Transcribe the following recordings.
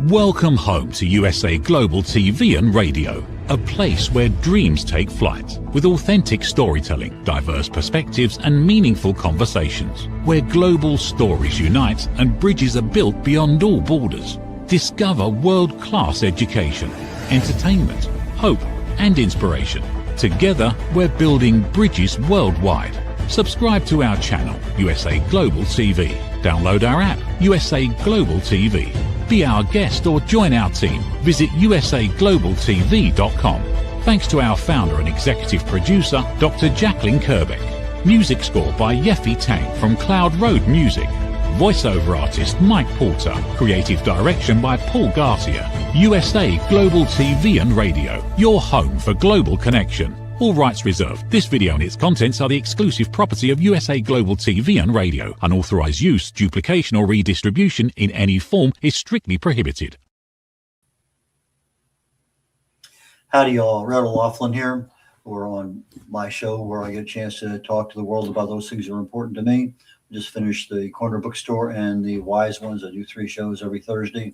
Welcome home to USA Global TV and Radio, a place where dreams take flight, with authentic storytelling, diverse perspectives and meaningful conversations, where global stories unite and bridges are built beyond all borders. Discover world-class education, entertainment, hope and inspiration. Together, we're building bridges worldwide. Subscribe to our channel, USA Global TV. Download our app, USA Global TV. Be our guest or join our team. Visit usaglobaltv.com. Thanks to our founder and executive producer, Dr. Jacqueline Kerbeck. Music score by Yeffy Tang from Cloud Road Music. Voiceover artist Mike Porter. Creative direction by Paul Garcia. USA Global TV and Radio, your home for global connection. All rights reserved. This video and its contents are the exclusive property of USA Global TV and Radio. Unauthorized use, duplication or redistribution in any form is strictly prohibited. Howdy y'all, Red O'Loughlin here. We're on my show where I get a chance to talk to the world about those things that are important to me. I just finished the Corner Bookstore and the Wise Ones. I do 3 shows every Thursday.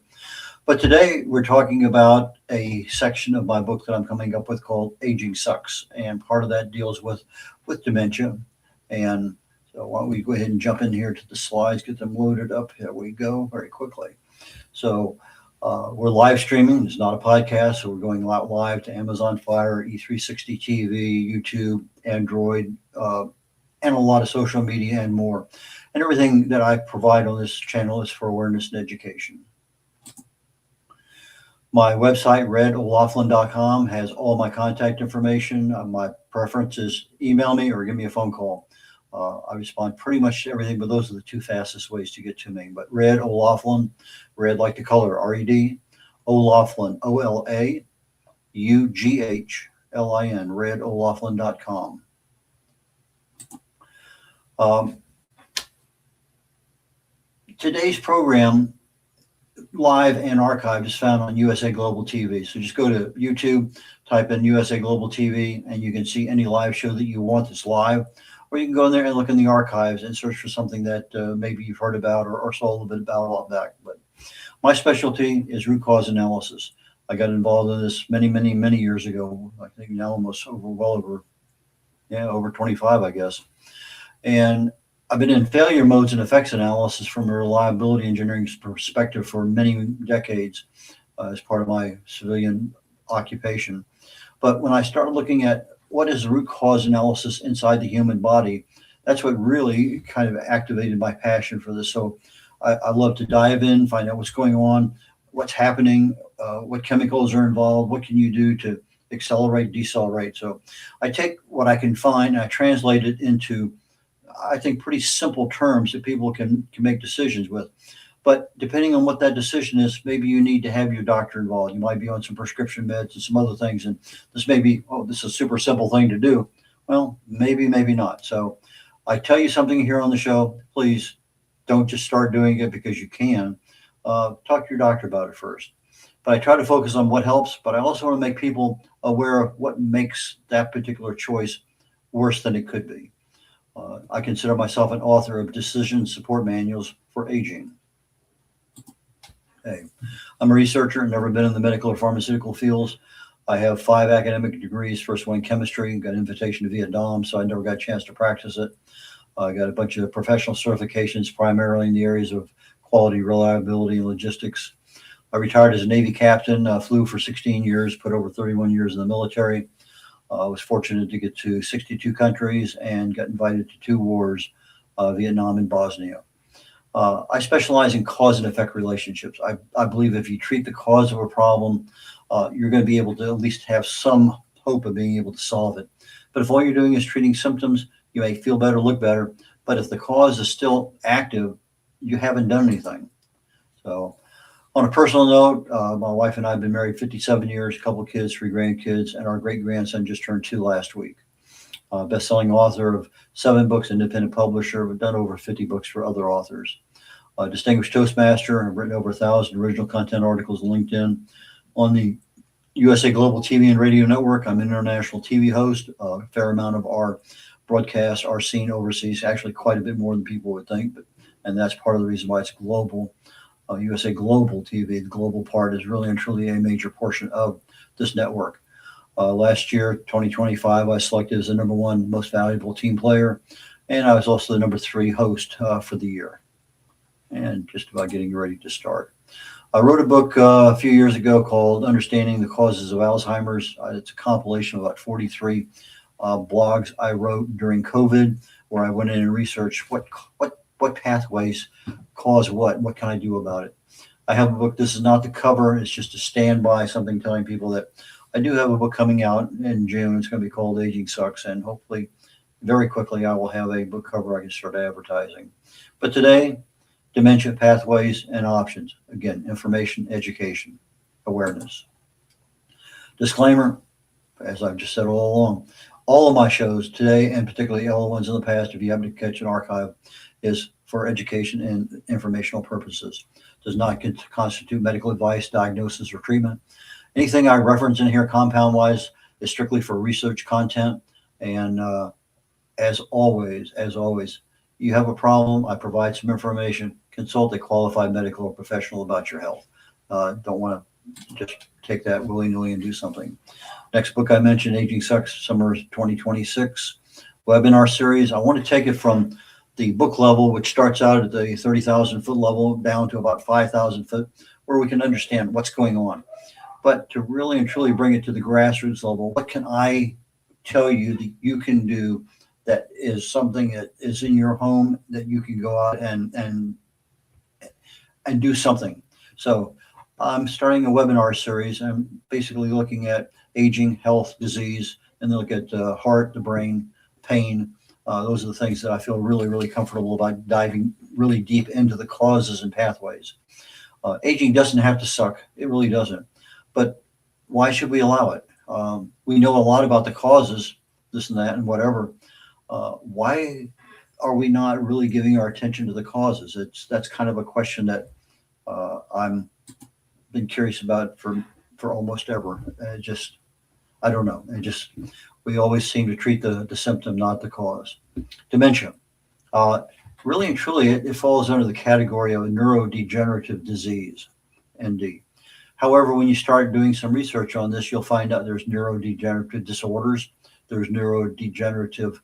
But today we're talking about a section of my book that I'm coming up with called Aging Sucks. And part of that deals with dementia. And so why don't we go ahead and jump in here to the slides, get them loaded up. Here we go very quickly. So we're live streaming. It's not a podcast. So we're going out live to Amazon Fire, E360 TV, YouTube, Android, and a lot of social media and more. And everything that I provide on this channel is for awareness and education. My website, redolaughlin.com, has all my contact information. My preference is email me or give me a phone call. I respond pretty much to everything, but those are the 2 fastest ways to get to me. But Red O'Loughlin, red like the color, R-E-D, O'Loughlin, O-L-A-U-G-H-L-I-N, redolaughlin.com. Today's program, live and archived, is found on USA Global TV. So just go to YouTube, type in USA Global TV, and you can see any live show that you want that's live. Or you can go in there and look in the archives and search for something that maybe you've heard about or saw a little bit about a while back. But my specialty is root cause analysis. I got involved in this many, many, many years ago. I think now almost over 25, I guess. And I've been in failure modes and effects analysis from a reliability engineering perspective for many decades as part of my civilian occupation. But when I started looking at what is the root cause analysis inside the human body, that's what really kind of activated my passion for this. So I love to dive in, find out what's going on, what's happening, what chemicals are involved, what can you do to accelerate, decelerate. So I take what I can find and I translate it into, I think, pretty simple terms that people can make decisions with. But depending on what that decision is, maybe you need to have your doctor involved. You might be on some prescription meds and some other things. And this may be, oh, this is a super simple thing to do. Well, maybe, maybe not. So I tell you something here on the show, please don't just start doing it because you can. Talk to your doctor about it first. But I try to focus on what helps, but I also want to make people aware of what makes that particular choice worse than it could be. I consider myself an author of decision support manuals for aging. Hey, I'm a researcher, never been in the medical or pharmaceutical fields. I have 5 academic degrees, first one in chemistry, got an invitation to Vietnam, so I never got a chance to practice it. I got a bunch of professional certifications, primarily in the areas of quality, reliability, and logistics. I retired as a Navy captain, flew for 16 years, put over 31 years in the military. I was fortunate to get to 62 countries and got invited to 2 wars, Vietnam and Bosnia. I specialize in cause and effect relationships. I believe if you treat the cause of a problem, you're going to be able to at least have some hope of being able to solve it. But if all you're doing is treating symptoms, you may feel better, look better. But if the cause is still active, you haven't done anything. So on a personal note, my wife and I have been married 57 years, a couple of kids, 3 grandkids, and our great-grandson just turned 2 last week. Best-selling author of 7 books, independent publisher. We've done over 50 books for other authors. Distinguished Toastmaster. I've written over 1,000 original content articles on LinkedIn. On the USA Global TV and Radio Network, I'm an international TV host. A fair amount of our broadcasts are seen overseas, actually quite a bit more than people would think. And that's part of the reason why it's global. USA Global TV. The global part is really and truly a major portion of this network. Last year, 2025, I was selected as the #1 most valuable team player, and I was also the #3 host for the year, and just about getting ready to start. I wrote a book a few years ago called Understanding the Causes of Alzheimer's. It's a compilation of about 43 blogs I wrote during COVID, where I went in and researched what pathways cause what can I do about it. I have a book. This is not the cover. It's just a standby, something telling people that I do have a book coming out in June. It's going to be called Aging Sucks, and hopefully very quickly I will have a book cover I can start advertising. But today, dementia pathways and options. Again, information, education, awareness. Disclaimer, as I've just said all along, all of my shows today, and particularly all the ones in the past, if you happen to catch an archive, is for education and informational purposes. Does not constitute medical advice, diagnosis, or treatment. Anything I reference in here compound-wise is strictly for research content. And as always, you have a problem, I provide some information, consult a qualified medical or professional about your health. Don't want to just take that willy-nilly and do something. Next book I mentioned, Aging Sucks, summer 2026 webinar series. I want to take it from the book level, which starts out at the 30,000 foot level, down to about 5,000 foot, where we can understand what's going on. But to really and truly bring it to the grassroots level, what can I tell you that you can do that is something that is in your home that you can go out and do something. So I'm starting a webinar series. I'm basically looking at aging, health, disease, and then look at heart, the brain, pain. Those are the things that I feel really, really comfortable about diving really deep into the causes and pathways. Aging doesn't have to suck. It really doesn't. But why should we allow it? We know a lot about the causes, this and that and whatever. Why are we not really giving our attention to the causes? That's kind of a question that I'm been curious about for almost ever. I don't know. We always seem to treat the symptom, not the cause. Dementia. Really and truly, it falls under the category of a neurodegenerative disease, ND. However, when you start doing some research on this, you'll find out there's neurodegenerative disorders, there's neurodegenerative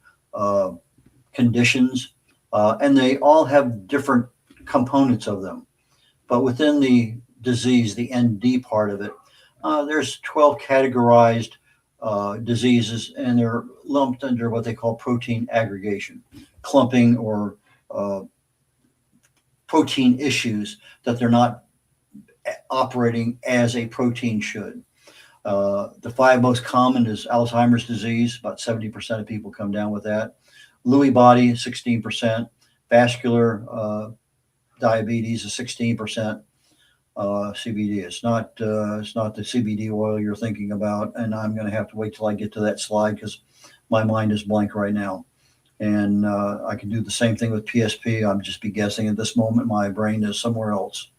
conditions, and they all have different components of them. But within the disease, the ND part of it, there's 12 categorized diseases, and they're lumped under what they call protein aggregation, clumping, or protein issues that they're not operating as a protein should. The 5 most common is Alzheimer's disease. About 70% of people come down with that. Lewy body, 16%. Vascular diabetes is 16%. CBD. It's not the CBD oil you're thinking about, and I'm going to have to wait till I get to that slide because my mind is blank right now. And I can do the same thing with PSP. I'm just be guessing at this moment. My brain is somewhere else.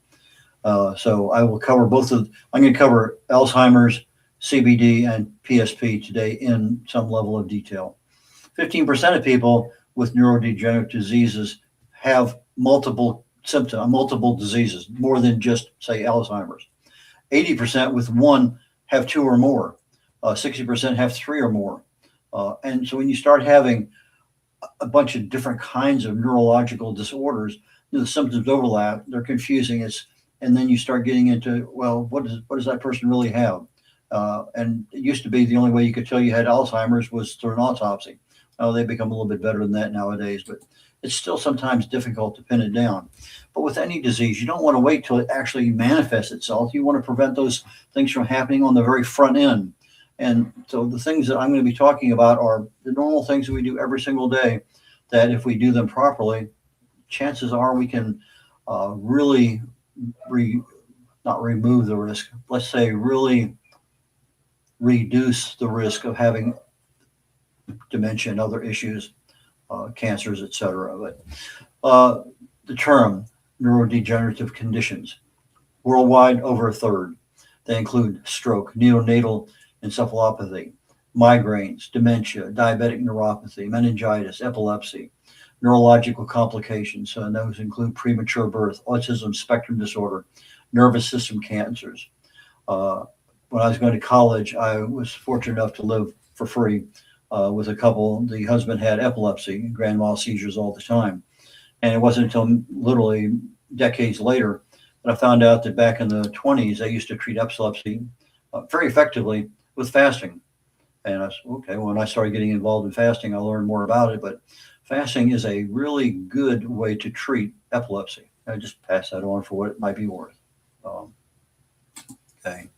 So I will cover I'm going to cover Alzheimer's, CBD, and PSP today in some level of detail. 15% of people with neurodegenerative diseases have multiple symptoms, multiple diseases, more than just, say, Alzheimer's. 80% with one have 2 or more. 60% have 3 or more. And so when you start having a bunch of different kinds of neurological disorders, the symptoms overlap, they're confusing. And then you start getting into, well, what does that person really have? And it used to be the only way you could tell you had Alzheimer's was through an autopsy. Oh, they've become a little bit better than that nowadays, but it's still sometimes difficult to pin it down. But with any disease, you don't want to wait till it actually manifests itself. You want to prevent those things from happening on the very front end. And so the things that I'm going to be talking about are the normal things that we do every single day, that if we do them properly, chances are we can really not remove the risk, let's say really reduce the risk of having dementia and other issues, cancers, etc. But the term neurodegenerative conditions, worldwide over a third. They include stroke, neonatal encephalopathy, migraines, dementia, diabetic neuropathy, meningitis, epilepsy, neurological complications. And those include premature birth, autism spectrum disorder, nervous system cancers. When I was going to college, I was fortunate enough to live for free with a couple. The husband had epilepsy, grand mal seizures all the time. And it wasn't until literally decades later that I found out that back in the 20s, they used to treat epilepsy very effectively with fasting. And I said, okay, when I started getting involved in fasting, I learned more about it. But fasting is a really good way to treat epilepsy. I just pass that on for what it might be worth. Okay.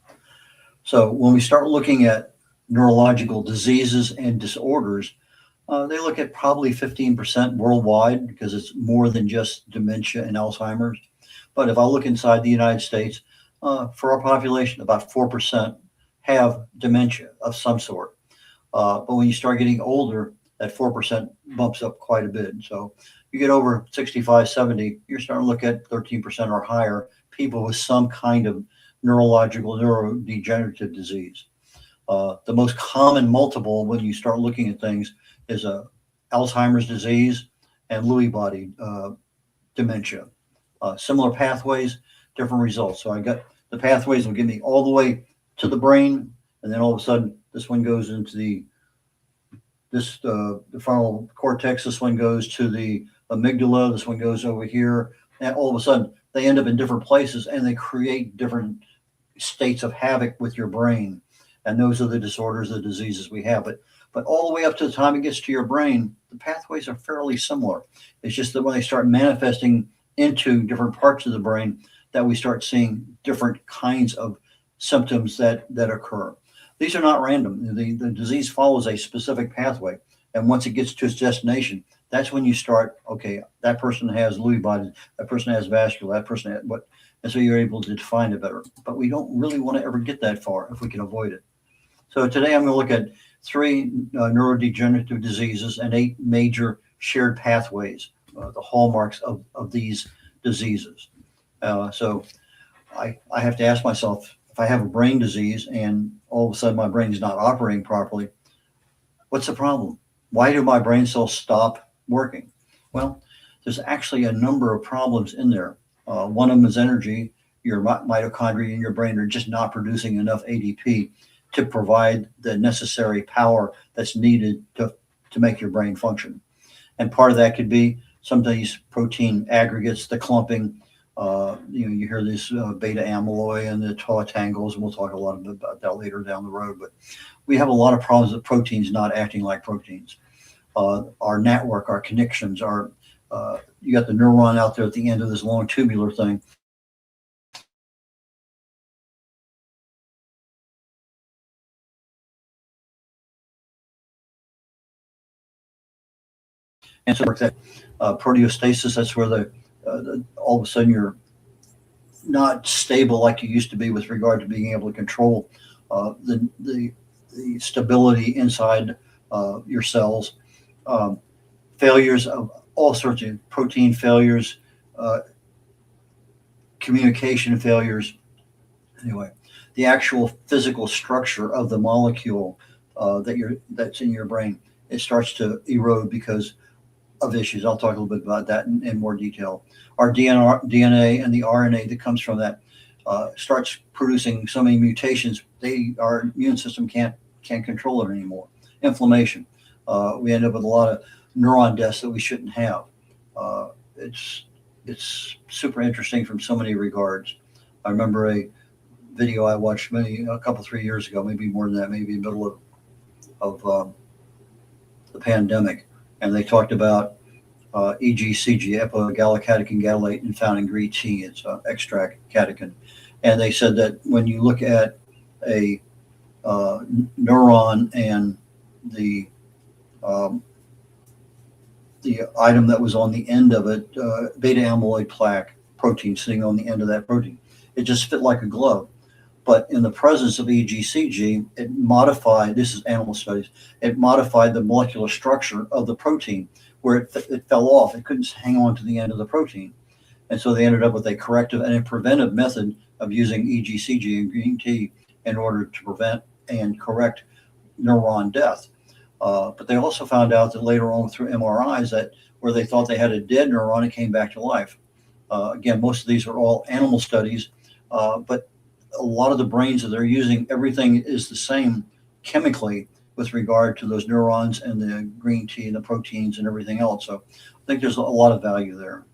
So when we start looking at neurological diseases and disorders, they look at probably 15% worldwide because it's more than just dementia and Alzheimer's. But if I look inside the United States, for our population, about 4% have dementia of some sort. But when you start getting older, that 4% bumps up quite a bit. So you get over 65, 70, you're starting to look at 13% or higher people with some kind of neurological, neurodegenerative disease. The most common multiple when you start looking at things is Alzheimer's disease and Lewy body dementia. Similar pathways, different results. So I got the pathways will get me all the way to the brain, and then all of a sudden this one goes into the frontal cortex. This one goes to the amygdala. This one goes over here, and all of a sudden they end up in different places, and they create different states of havoc with your brain. And those are the disorders, the diseases we have. But all the way up to the time it gets to your brain, the pathways are fairly similar. It's just that when they start manifesting into different parts of the brain, that we start seeing different kinds of symptoms that occur. These are not random. The disease follows a specific pathway. And once it gets to its destination, that's when you start, okay, that person has Lewy body, that person has vascular, that person has what, and so you're able to define it better. But we don't really want to ever get that far if we can avoid it. So today I'm going to look at 3 neurodegenerative diseases and 8 major shared pathways, the hallmarks of these diseases. So I have to ask myself, if I have a brain disease and all of a sudden my brain is not operating properly, what's the problem? Why do my brain cells stop working? Well, there's actually a number of problems in there. One of them is energy. Your mitochondria in your brain are just not producing enough ADP to provide the necessary power that's needed to make your brain function. And part of that could be some of these protein aggregates, the clumping. You hear this beta amyloid and the tau tangles, and we'll talk a lot about that later down the road. But we have a lot of problems with proteins not acting like proteins. Our network, our connections, you got the neuron out there at the end of this long tubular thing. And so that proteostasis, that's where all of a sudden you're not stable like you used to be with regard to being able to control the stability inside your cells. Failures of all sorts of protein failures, communication failures. Anyway, the actual physical structure of the molecule that's in your brain, it starts to erode because of issues. I'll talk a little bit about that in more detail. Our DNA and the RNA that comes from that starts producing so many mutations, our immune system can't control it anymore. Inflammation. We end up with a lot of neuron deaths that we shouldn't have. It's super interesting from so many regards. I remember a video I watched a couple, 3 years ago, maybe more than that, maybe in the middle of the pandemic. And they talked about EGCG, epigallocatechin gallate, found in green tea. It's extract catechin. And they said that when you look at a neuron and the item that was on the end of it, beta amyloid plaque protein sitting on the end of that protein, it just fit like a glove. But in the presence of EGCG, it modified, this is animal studies, it modified the molecular structure of the protein where it fell off. It couldn't hang on to the end of the protein. And so they ended up with a corrective and a preventive method of using EGCG and green tea in order to prevent and correct neuron death. But they also found out that later on through MRIs that where they thought they had a dead neuron, it came back to life. Again, most of these are all animal studies, but a lot of the brains that they're using, everything is the same chemically with regard to those neurons and the green tea and the proteins and everything else. So I think there's a lot of value there.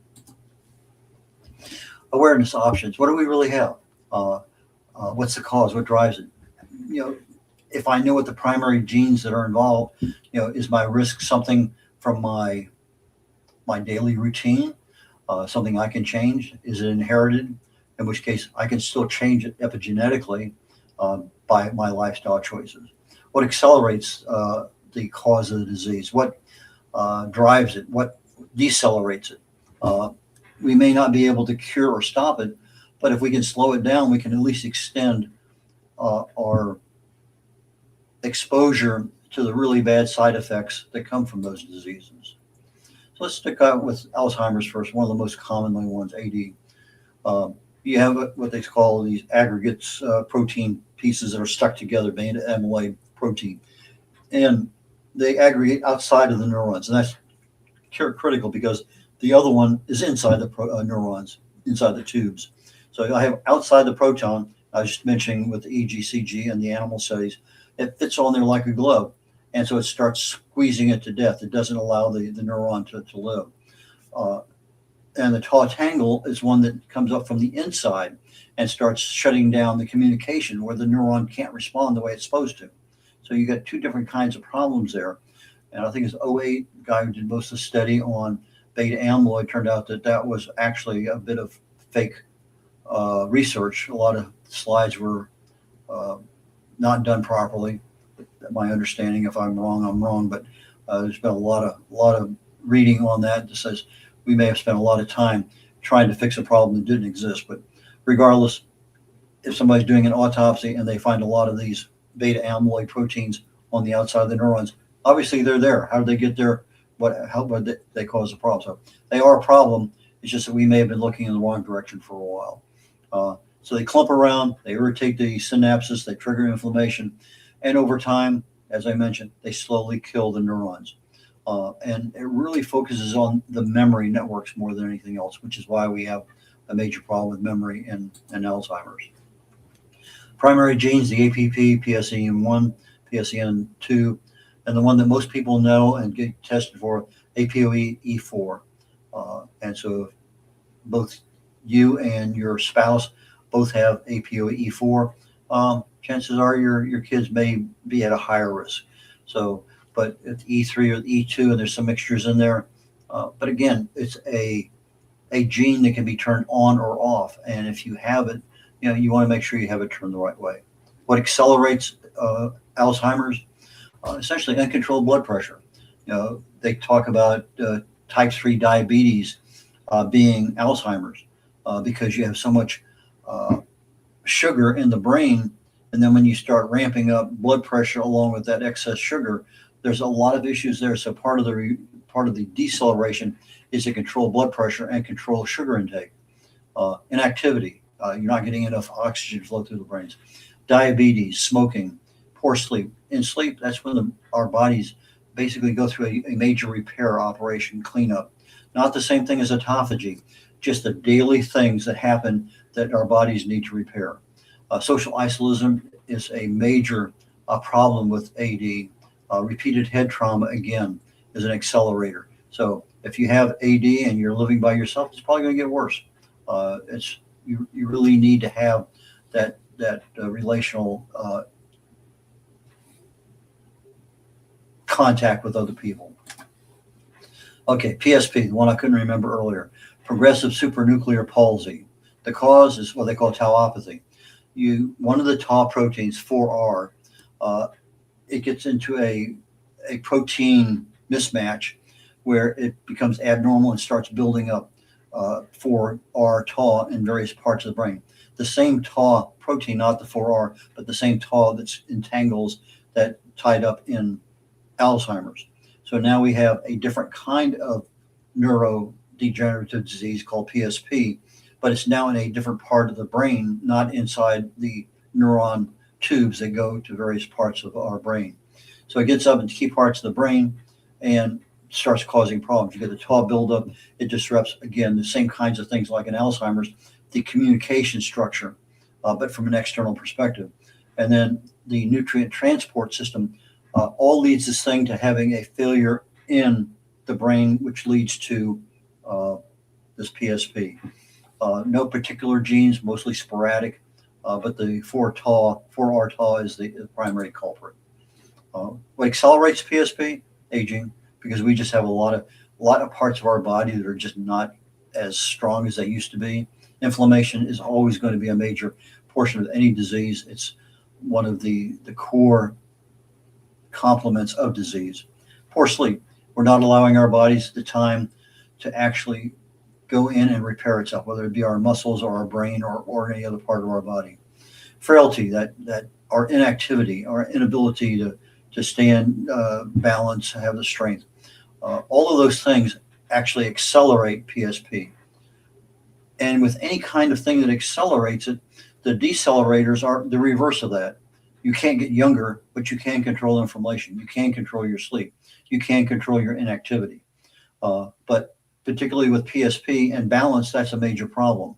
Awareness options. What do we really have? What's the cause? What drives it? If I know what the primary genes that are involved, is my risk something from my daily routine, something I can change? Is it inherited? In which case I can still change it epigenetically by my lifestyle choices. What accelerates the cause of the disease? What drives it? What decelerates it? We may not be able to cure or stop it, but if we can slow it down, we can at least extend our exposure to the really bad side effects that come from those diseases. So let's stick out with Alzheimer's first, one of the most commonly ones, AD. You have what they call these aggregates, protein pieces that are stuck together, beta amyloid protein, and they aggregate outside of the neurons, and that's critical because the other one is inside the neurons, inside the tubes. So I have outside the proton, I was just mentioning with the EGCG and the animal studies, it fits on there like a glove. And so it starts squeezing it to death. It doesn't allow the neuron to live. And the tau tangle is one that comes up from the inside and starts shutting down the communication where the neuron can't respond the way it's supposed to. So you got two different kinds of problems there. And I think it's 08, the guy who did most of the study on beta amyloid, turned out that was actually a bit of fake research. A lot of slides were not done properly. My understanding, if I'm wrong, I'm wrong. But there's been a lot of reading on that that says we may have spent a lot of time trying to fix a problem that didn't exist. But regardless, if somebody's doing an autopsy and they find a lot of these beta amyloid proteins on the outside of the neurons, obviously they're there. How did they get there? How did they cause the problem? So they are a problem. It's just that we may have been looking in the wrong direction for a while. So they clump around, they irritate the synapses, they trigger inflammation, and over time, as I mentioned, they slowly kill the neurons. And it really focuses on the memory networks more than anything else, which is why we have a major problem with memory and Alzheimer's. Primary genes, the APP, PSEN1, PSEN2, and the one that most people know and get tested for, APOE4. And so both you and your spouse both have APOE4, chances are your kids may be at a higher risk. So, but it's E3 or E2, and there's some mixtures in there. But again, it's a gene that can be turned on or off. And if you have it, you want to make sure you have it turned the right way. What accelerates Alzheimer's? Essentially uncontrolled blood pressure. They talk about type 3 diabetes being Alzheimer's because you have so much sugar in the brain. And then when you start ramping up blood pressure along with that excess sugar, there's a lot of issues there. So part of the deceleration is to control blood pressure and control sugar intake. Inactivity, you're not getting enough oxygen flow through the brains. Diabetes, smoking, poor sleep. In sleep, that's when our bodies basically go through a major repair operation, cleanup. Not the same thing as autophagy, just the daily things that happen that our bodies need to repair. Social isolation is a major problem with AD. Repeated head trauma, again, is an accelerator. So if you have AD and you're living by yourself, it's probably going to get worse. You really need to have that relational contact with other people. Okay, PSP, the one I couldn't remember earlier, progressive supranuclear palsy. The cause is what they call tauopathy. One of the tau proteins, 4R, it gets into a protein mismatch where it becomes abnormal and starts building up 4R tau in various parts of the brain. The same tau protein, not the 4R, but the same tau that entangles that tied up in Alzheimer's. So now we have a different kind of neurodegenerative disease called PSP, but it's now in a different part of the brain, not inside the neuron tubes that go to various parts of our brain. So it gets up into key parts of the brain, and starts causing problems. You get the tau buildup. It disrupts, again, the same kinds of things like in Alzheimer's, the communication structure, but from an external perspective. And then the nutrient transport system all leads this thing to having a failure in the brain, which leads to this PSP. No particular genes, mostly sporadic, but the 4R tau is the primary culprit. What accelerates PSP? Aging, because we just have a lot of parts of our body that are just not as strong as they used to be. Inflammation is always going to be a major portion of any disease. It's one of the core complements of disease. Poor sleep. We're not allowing our bodies the time to actually go in and repair itself, whether it be our muscles or our brain or any other part of our body. Frailty, that our inactivity, our inability to stand, balance, have the strength. All of those things actually accelerate PSP. And with any kind of thing that accelerates it, the decelerators are the reverse of that. You can't get younger, but you can control inflammation. You can control your sleep. You can control your inactivity. But particularly with PSP and balance, that's a major problem.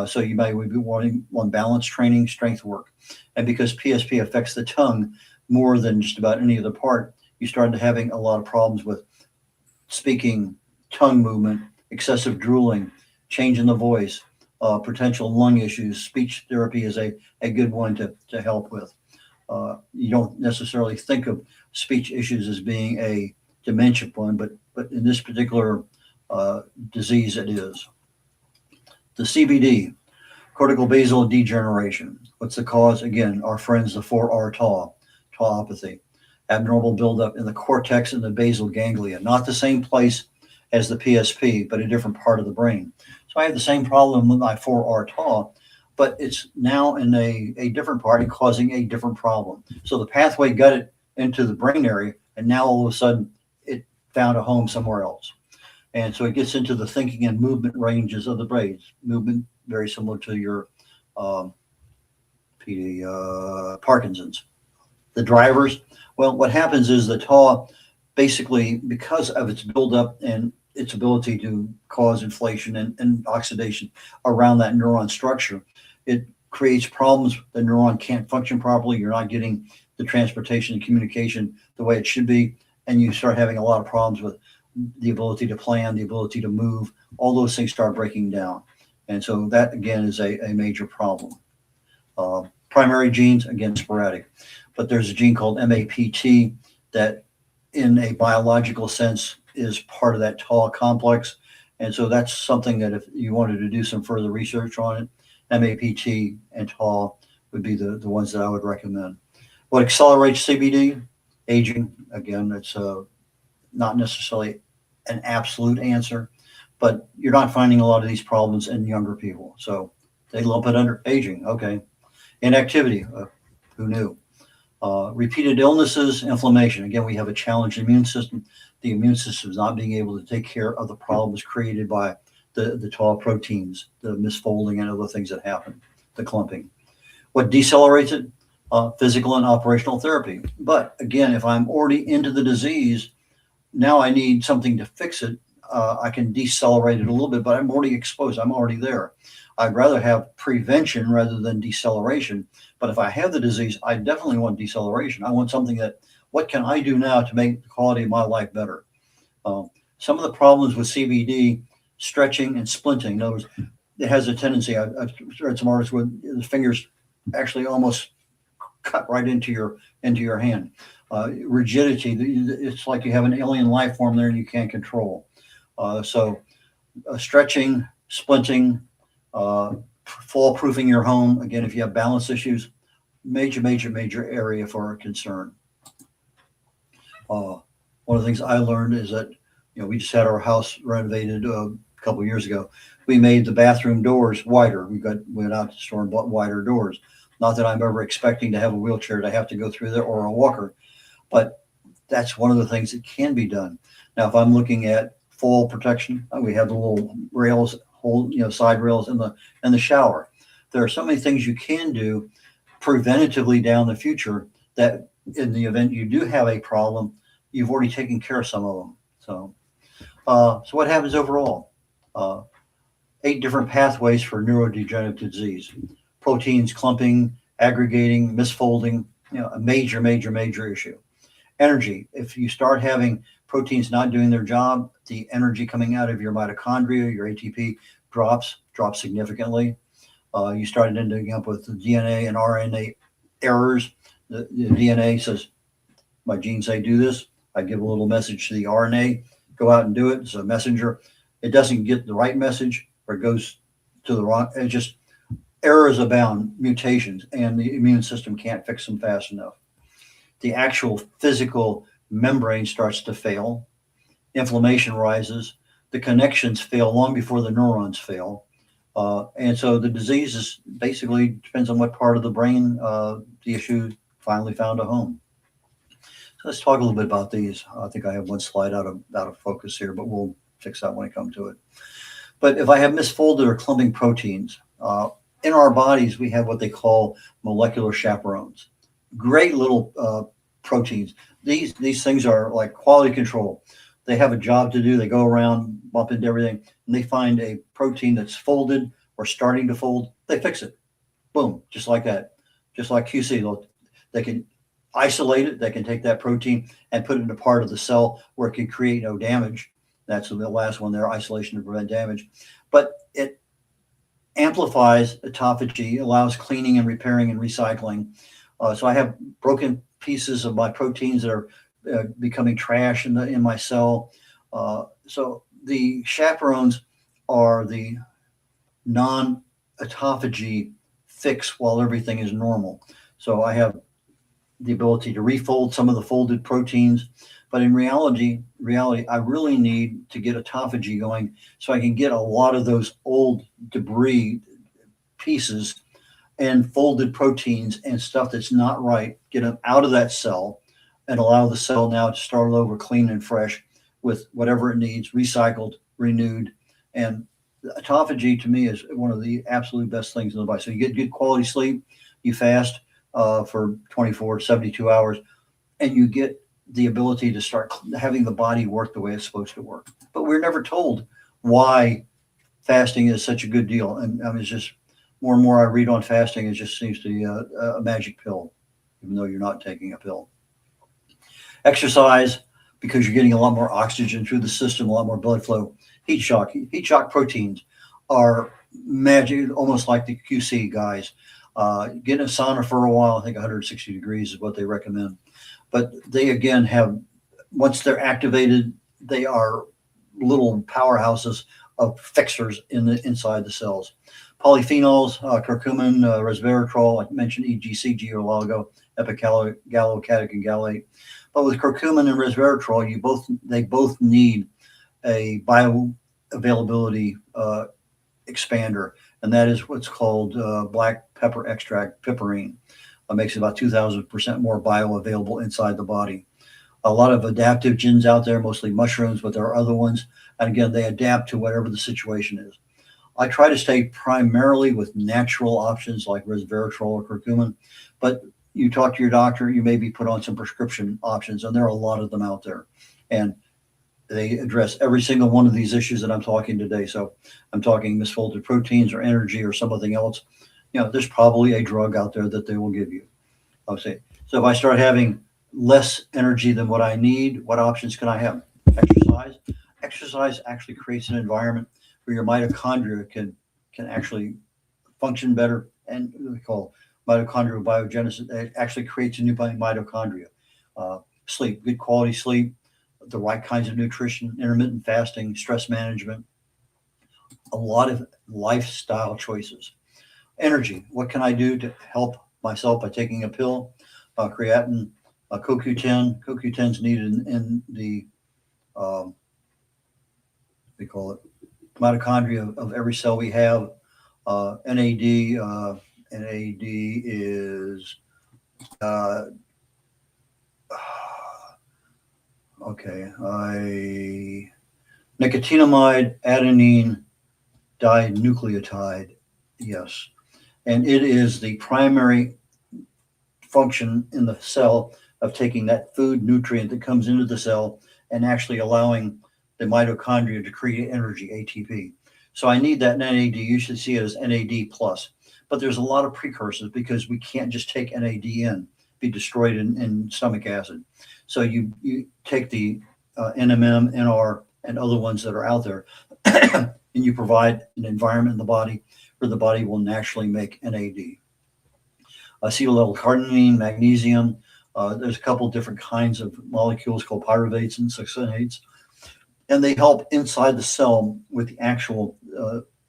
So you might be wanting balance training, strength work. And because PSP affects the tongue more than just about any other part, you start having a lot of problems with speaking, tongue movement, excessive drooling, change in the voice, potential lung issues. Speech therapy is a good one to help with. You don't necessarily think of speech issues as being a dementia one, but in this particular disease, it is. The CBD, cortical basal degeneration. What's the cause? Again, our friends, the 4R tauopathy. Abnormal buildup in the cortex and the basal ganglia, not the same place as the PSP, but a different part of the brain. So I have the same problem with my 4R tau, but it's now in a different part and causing a different problem. So the pathway got it into the brain area, and now all of a sudden it found a home somewhere else. And so it gets into the thinking and movement ranges of the brain. Movement, very similar to your Parkinson's. The drivers, well, what happens is the tau, basically, because of its buildup and its ability to cause inflation and oxidation around that neuron structure, it creates problems. The neuron can't function properly. You're not getting the transportation and communication the way it should be. And you start having a lot of problems with the ability to plan, the ability to move. All those things start breaking down. And so that, again, is a major problem. Primary genes, again, sporadic. But there's a gene called MAPT that, in a biological sense, is part of that tau complex. And so that's something that if you wanted to do some further research on it, MAPT and tau would be the ones that I would recommend. What accelerates CBD? Aging. Again, it's not necessarily an absolute answer, but you're not finding a lot of these problems in younger people. So they lump it under aging. Okay. Inactivity. Who knew? Repeated illnesses, inflammation. Again, we have a challenged immune system. The immune system is not being able to take care of the problems created by the tau proteins, the misfolding and other things that happen, the clumping. What decelerates it? Physical and operational therapy. But again, if I'm already into the disease, now I need something to fix it. I can decelerate it a little bit, but I'm already exposed. I'm already there. I'd rather have prevention rather than deceleration. But if I have the disease, I definitely want deceleration. I want something that, what can I do now to make the quality of my life better? Some of the problems with CBD, stretching and splinting. In other words, it has a tendency, I've read some articles where the fingers actually almost cut right into your hand. Rigidity, it's like you have an alien life form there and you can't control. So stretching, splinting, fall proofing your home. Again, if you have balance issues, major area for concern. One of the things I learned is that, we just had our house renovated a couple of years ago. We made the bathroom doors wider. We went out to the store and bought wider doors. Not that I'm ever expecting to have a wheelchair to have to go through there or a walker, but that's one of the things that can be done. Now, if I'm looking at fall protection, we have the little rails, side rails in the shower. There are so many things you can do preventatively down the future that in the event you do have a problem, you've already taken care of some of them. So, so what happens overall? 8 different pathways for neurodegenerative disease: proteins clumping, aggregating, misfolding. A major, major, major issue. Energy. If you start having proteins not doing their job, the energy coming out of your mitochondria, your ATP, drops significantly. You start ending up with the DNA and RNA errors. The DNA says, my genes say do this. I give a little message to the RNA, go out and do it. It's a messenger. It doesn't get the right message, or it goes to the wrong. It just errors abound, mutations, and the immune system can't fix them fast enough. The actual physical membrane starts to fail. Inflammation rises. The connections fail long before the neurons fail. And so the disease is basically depends on what part of the brain the issue finally found a home. So let's talk a little bit about these. I think I have one slide out of focus here, but we'll fix that when I come to it. But if I have misfolded or clumping proteins, in our bodies, we have what they call molecular chaperones. Great little proteins. These things are like quality control. They have a job to do. They go around, bump into everything, and they find a protein that's folded or starting to fold. They fix it. Boom, just like that. Just like QC. They can isolate it. They can take that protein and put it in a part of the cell where it can create no damage. That's the last one there, isolation to prevent damage. But it amplifies autophagy, allows cleaning and repairing and recycling. So I have broken pieces of my proteins that are becoming trash in my cell. So the chaperones are the non-autophagy fix while everything is normal. So I have the ability to refold some of the folded proteins, but in reality, I really need to get autophagy going so I can get a lot of those old debris pieces and folded proteins and stuff that's not right, get them out of that cell and allow the cell now to start over clean and fresh with whatever it needs, recycled, renewed. And autophagy to me is one of the absolute best things in the body. So you get good quality sleep, you fast for 24 to 72 hours, and you get the ability to start having the body work the way it's supposed to work. But we're never told why fasting is such a good deal. And I mean, it's just more and more I read on fasting, it just seems to be a magic pill, even though you're not taking a pill. Exercise, because you're getting a lot more oxygen through the system, a lot more blood flow. Heat shock proteins are magic, almost like the QC guys. Get in a sauna for a while. I think 160 degrees is what they recommend. But they, again, have, once they're activated, they are little powerhouses of fixers inside the cells. Polyphenols, curcumin, resveratrol, I mentioned EGCG a while ago, epigallocatechin gallate. But with curcumin and resveratrol, they both need a bioavailability expander, and that is what's called black pepper extract, piperine. It makes it about 2,000% more bioavailable inside the body. A lot of adaptogens out there, mostly mushrooms, but there are other ones. And again, they adapt to whatever the situation is. I try to stay primarily with natural options like resveratrol or curcumin, but you talk to your doctor, you may be put on some prescription options, and there are a lot of them out there. And they address every single one of these issues that I'm talking today. So I'm talking misfolded proteins or energy or something else. There's probably a drug out there that they will give you. I'll say. So if I start having less energy than what I need, what options can I have? Exercise. Exercise actually creates an environment where your mitochondria can actually function better, and what we call mitochondrial biogenesis. It actually creates a new mitochondria. Sleep, good quality sleep, the right kinds of nutrition, intermittent fasting, stress management, a lot of lifestyle choices. Energy, what can I do to help myself by taking a pill? Creatine, CoQ10. CoQ10 is needed in the, we call it mitochondria of every cell we have. NAD, NAD is, nicotinamide adenine dinucleotide, yes. And it is the primary function in the cell of taking that food nutrient that comes into the cell and actually allowing the mitochondria to create energy, ATP. So I need that NAD. You should see it as NAD plus. But there's a lot of precursors because we can't just take NAD in, be destroyed in stomach acid. So you take the NMN, NR, and other ones that are out there, and you provide an environment in the body where the body will naturally make NAD. Acetyl-L-carnitine, magnesium. There's a couple different kinds of molecules called pyruvates and succinates, and they help inside the cell with the actual,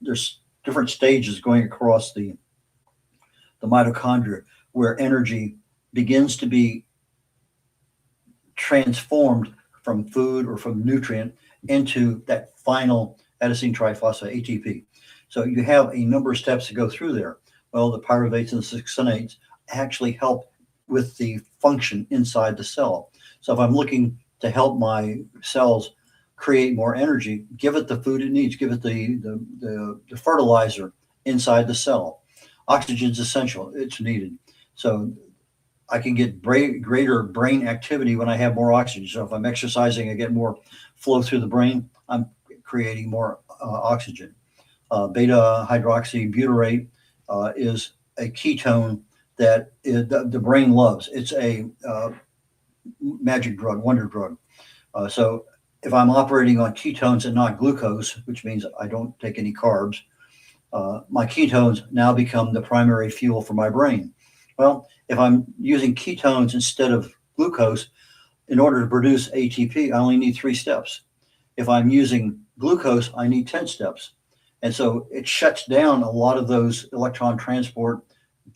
there's different stages going across the mitochondria where energy begins to be transformed from food or from nutrient into that final adenosine triphosphate, ATP. So you have a number of steps to go through there. Well, the pyruvates and the succinates actually help with the function inside the cell. So if I'm looking to help my cells create more energy, give it the food it needs, give it the fertilizer inside the cell. Oxygen is essential, it's needed. So I can get greater brain activity when I have more oxygen. So if I'm exercising, I get more flow through the brain, I'm creating more oxygen. Beta hydroxybutyrate is a ketone that the brain loves. It's a magic drug, wonder drug. So if I'm operating on ketones and not glucose, which means I don't take any carbs, my ketones now become the primary fuel for my brain. Well, if I'm using ketones instead of glucose, in order to produce ATP, I only need 3 steps. If I'm using glucose, I need 10 steps. And so it shuts down a lot of those electron transport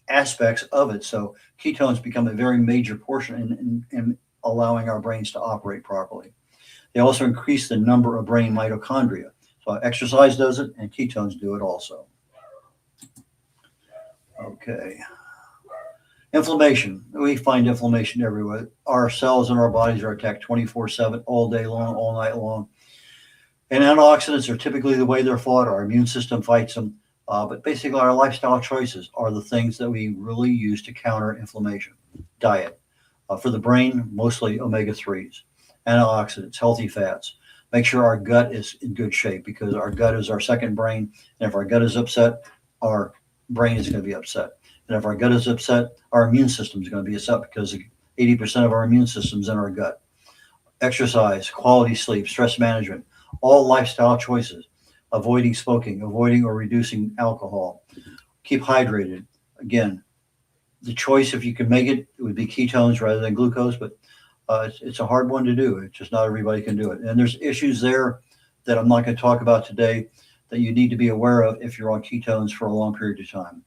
aspects of it. So ketones become a very major portion in allowing our brains to operate properly. They also increase the number of brain mitochondria. So exercise does it, and ketones do it also. Okay. Inflammation. We find inflammation everywhere. Our cells in our bodies are attacked 24/7, all day long, all night long. And antioxidants are typically the way they're fought. Our immune system fights them. But basically, our lifestyle choices are the things that we really use to counter inflammation. Diet. For the brain, mostly omega-3s. Antioxidants, healthy fats. Make sure our gut is in good shape because our gut is our second brain. And if our gut is upset, our brain is going to be upset. And if our gut is upset, our immune system is going to be upset because 80% of our immune system is in our gut. Exercise, quality sleep, stress management, all lifestyle choices. Avoiding smoking, avoiding or reducing alcohol. Keep hydrated. Again, the choice, if you can make it, it would be ketones rather than glucose, but it's a hard one to do. It's just not everybody can do it. And there's issues there that I'm not going to talk about today that you need to be aware of if you're on ketones for a long period of time.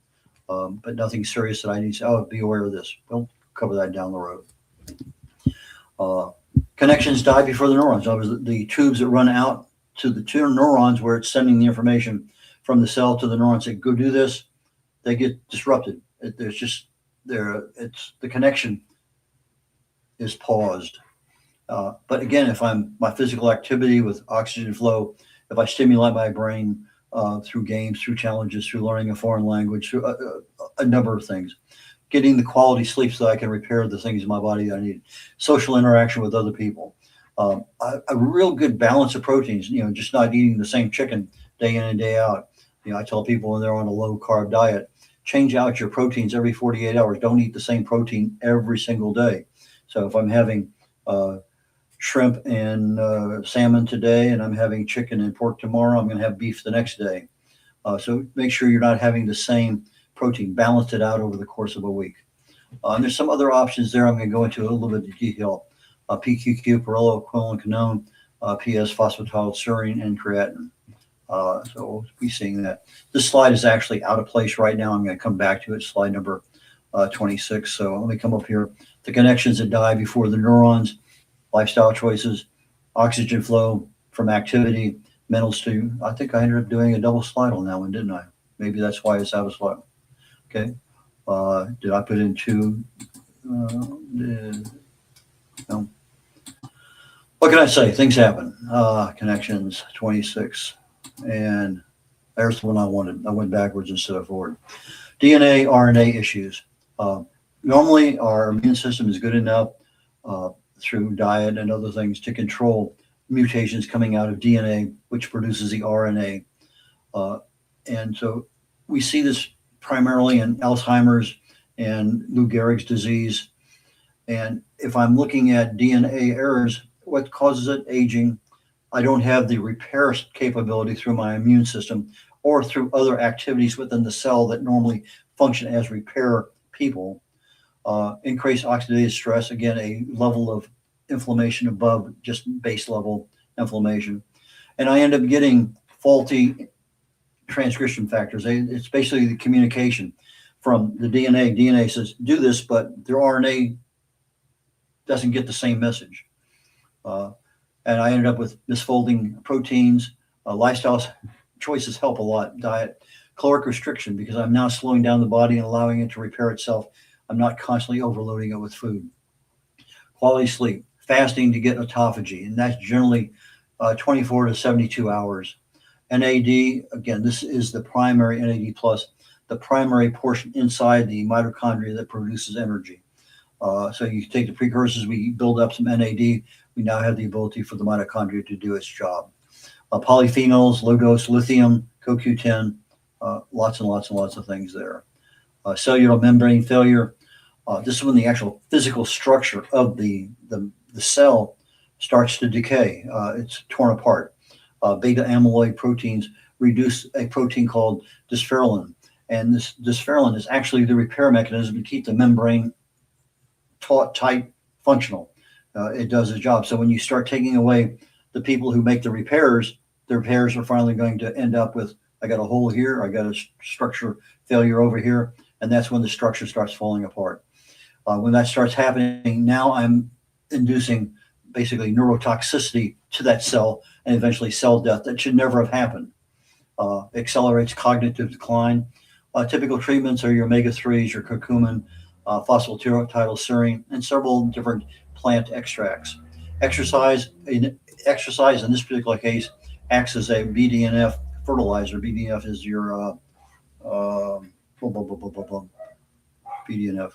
But nothing serious that I need to say, oh, be aware of this. We'll cover that down the road. Connections die before the neurons. In other words, the tubes that run out to the two neurons where it's sending the information from the cell to the neuron, say, go do this, they get disrupted. The connection is paused. But again, if my physical activity with oxygen flow, if I stimulate my brain through games, through challenges, through learning a foreign language, through a number of things, getting the quality sleep so that I can repair the things in my body that I need, social interaction with other people, a real good balance of proteins, just not eating the same chicken day in and day out. I tell people when they're on a low carb diet, change out your proteins every 48 hours. Don't eat the same protein every single day. So if I'm having shrimp and salmon today and I'm having chicken and pork tomorrow, I'm going to have beef the next day. So make sure you're not having the same protein. Balance it out over the course of a week. And there's some other options there I'm going to go into a little bit of detail. PQQ, pyrroloquinone, PS, phosphatidylserine, and creatinine. So we'll be seeing that. This slide is actually out of place right now. I'm going to come back to it, slide number 26. So let me come up here. The connections that die before the neurons, lifestyle choices, oxygen flow from activity, mental to, I think I ended up doing a double slide on that one, didn't I? Maybe that's why it's out of slide. Okay. Did I put in two? No. What can I say? Things happen. Connections, 26. And there's the one I wanted. I went backwards instead of forward. DNA, RNA issues. Normally, our immune system is good enough. through diet and other things to control mutations coming out of DNA, which produces the RNA. And so we see this primarily in Alzheimer's and Lou Gehrig's disease. And if I'm looking at DNA errors, what causes it? Aging. I don't have the repair capability through my immune system or through other activities within the cell that normally function as repair people. Increased oxidative stress, again, a level of inflammation above just base level inflammation. And I end up getting faulty transcription factors. It's basically the communication from the DNA. DNA says, do this, but their RNA doesn't get the same message. And I ended up with misfolding proteins. Lifestyle choices help a lot. Diet, caloric restriction, because I'm now slowing down the body and allowing it to repair itself. I'm not constantly overloading it with food. Quality sleep, fasting to get autophagy, and that's generally 24 to 72 hours. NAD, again, this is the primary NAD plus, the primary portion inside the mitochondria that produces energy. So you take the precursors, we build up some NAD, we now have the ability for the mitochondria to do its job. Polyphenols, low dose lithium, CoQ10, lots and lots and lots of things there. Cellular membrane failure. This is when the actual physical structure of the cell starts to decay. It's torn apart. Beta amyloid proteins reduce a protein called dysferlin. And this dysferlin is actually the repair mechanism to keep the membrane tight, functional. It does its job. So when you start taking away the people who make the repairs are finally going to end up with, I got a hole here, I got a structure failure over here, and that's when the structure starts falling apart. When that starts happening, now I'm inducing basically neurotoxicity to that cell and eventually cell death that should never have happened. Accelerates cognitive decline. Typical treatments are your omega-3s, your curcumin, phosphatidylserine, and several different plant extracts. Exercise in this particular case acts as a BDNF fertilizer. BDNF is your BDNF,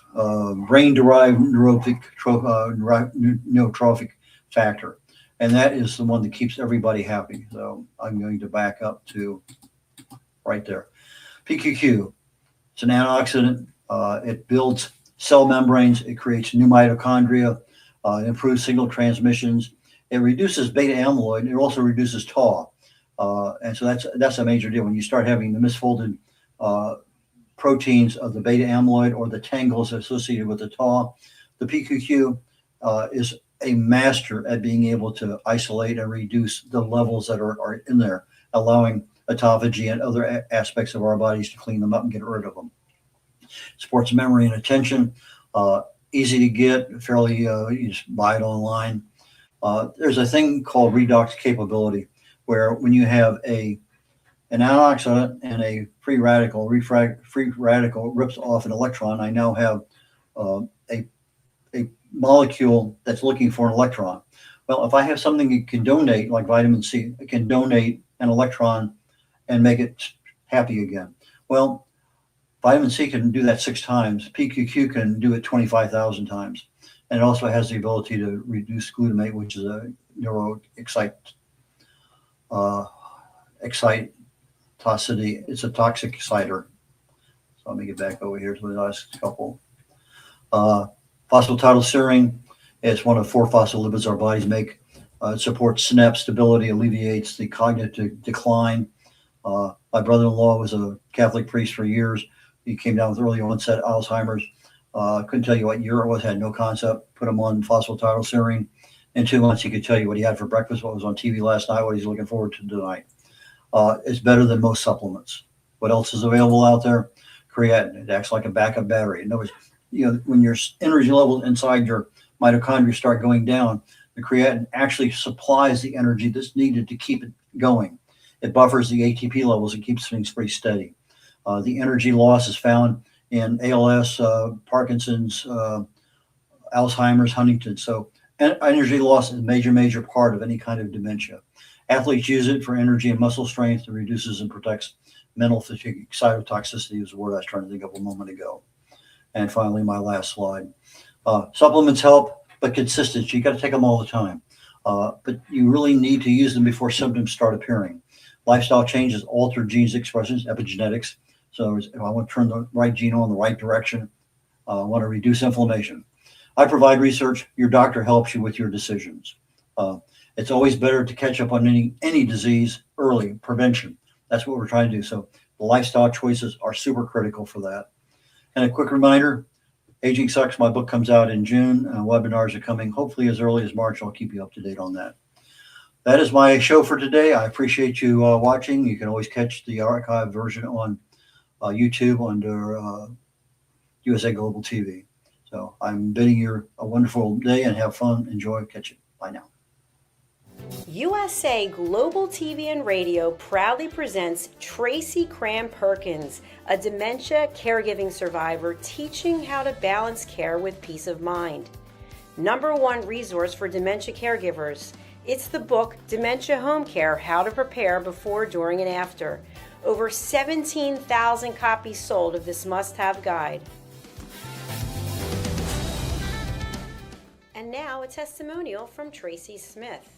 brain-derived neurotrophic factor. And that is the one that keeps everybody happy. So I'm going to back up to right there. PQQ, it's an antioxidant. It builds cell membranes. It creates new mitochondria. It improves signal transmissions. It reduces beta amyloid. It also reduces tau. And so that's a major deal. When you start having the misfolded proteins of the beta amyloid or the tangles associated with the tau, the PQQ is a master at being able to isolate and reduce the levels that are in there, allowing autophagy and other aspects of our bodies to clean them up and get rid of them. Supports memory and attention. Easy to get, fairly, you just buy it online. There's a thing called redox capability, where when you have an antioxidant and a free radical rips off an electron, I now have a molecule that's looking for an electron. Well, if I have something that can donate, like vitamin C, it can donate an electron and make it happy again. Well, vitamin C can do that 6 times. PQQ can do it 25,000 times. And it also has the ability to reduce glutamate, which is a neuroexcitatory. It's a toxic exciter. So let me get back over here to the last couple. Phosphatidylserine is one of 4 phospholipids our bodies make. It supports synapse stability, alleviates the cognitive decline. My brother-in-law was a Catholic priest for years. He came down with early onset Alzheimer's. Couldn't tell you what year it was, had no concept. Put him on phosphatidylserine. In 2 months, he could tell you what he had for breakfast, what was on TV last night, what he's looking forward to tonight. It's better than most supplements. What else is available out there? Creatinine. It acts like a backup battery. In other words, when your energy levels inside your mitochondria start going down, the creatinine actually supplies the energy that's needed to keep it going. It buffers the ATP levels and keeps things pretty steady. The energy loss is found in ALS, Parkinson's, Alzheimer's, Huntington's. So energy loss is a major part of any kind of dementia. Athletes use it for energy and muscle strength. It reduces and protects mental fatigue. Excitotoxicity is the word I was trying to think of a moment ago. And finally, my last slide. Supplements help. but consistency. You got to take them all the time. But you really need to use them before symptoms start appearing. Lifestyle changes alter genes expressions, epigenetics. So if I want to turn the right gene on the right direction, I want to reduce inflammation. I provide research. Your doctor helps you with your decisions. It's always better to catch up on any disease early, prevention. That's what we're trying to do. So the lifestyle choices are super critical for that. And a quick reminder, Aging Sucks, my book comes out in June. Webinars are coming hopefully as early as March. I'll keep you up to date on that. That is my show for today. I appreciate you watching. You can always catch the archive version on YouTube under USA Global TV. So I'm bidding you a wonderful day and have fun. Enjoy. Catch you. Bye now. USA Global TV and Radio proudly presents Tracy Cram-Perkins, a dementia caregiving survivor teaching how to balance care with peace of mind. #1 resource for dementia caregivers. It's the book Dementia Home Care: How to Prepare Before, During, and After. Over 17,000 copies sold of this must-have guide. And now a testimonial from Tracy Smith.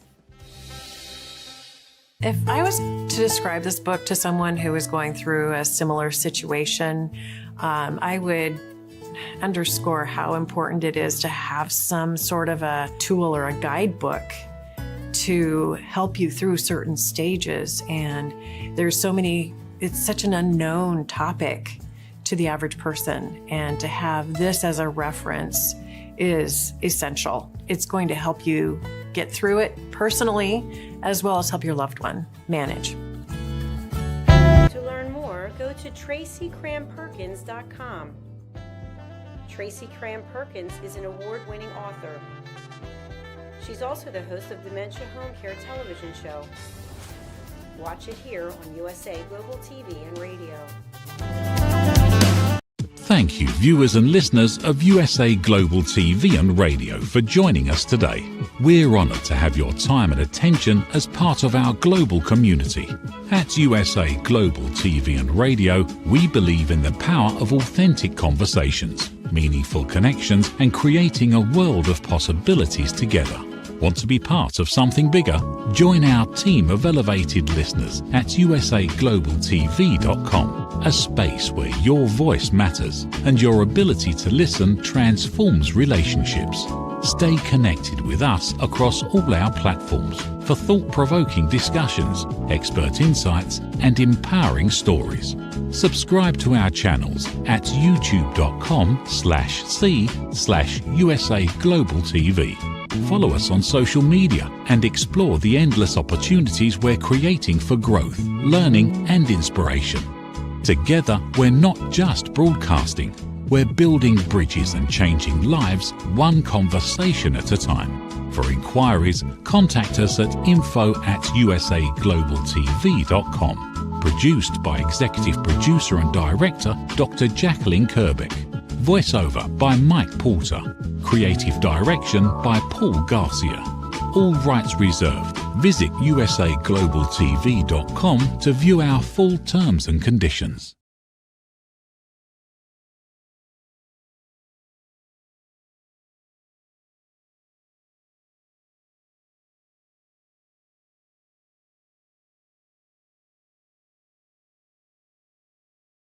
If I was to describe this book to someone who is going through a similar situation, I would underscore how important it is to have some sort of a tool or a guidebook to help you through certain stages. And there's so many, it's such an unknown topic to the average person. And to have this as a reference is essential. It's going to help you get through it personally, as well as help your loved one manage. To learn more, go to TracyCramPerkins.com. Tracy Cram-Perkins is an award-winning author. She's also the host of Dementia Home Care television show. Watch it here on USA Global TV and Radio. Thank you, viewers and listeners of USA Global TV and Radio, for joining us today. We're honoured to have your time and attention as part of our global community. At USA Global TV and Radio, we believe in the power of authentic conversations, meaningful connections, and creating a world of possibilities together. Want to be part of something bigger? Join our team of elevated listeners at usaglobaltv.com, a space where your voice matters and your ability to listen transforms relationships. Stay connected with us across all our platforms for thought-provoking discussions, expert insights, and empowering stories. Subscribe to our channels at youtube.com/c/USA Global TV. Follow us on social media and explore the endless opportunities we're creating for growth, learning, and inspiration. Together, we're not just broadcasting, we're building bridges and changing lives one conversation at a time. For inquiries, contact us at info@usaglobaltv.com. Produced by Executive Producer and Director Dr. Jacqueline Kerbeck. Voiceover by Mike Porter. Creative direction by Paul Garcia. All rights reserved. Visit usaglobaltv.com to view our full terms and conditions.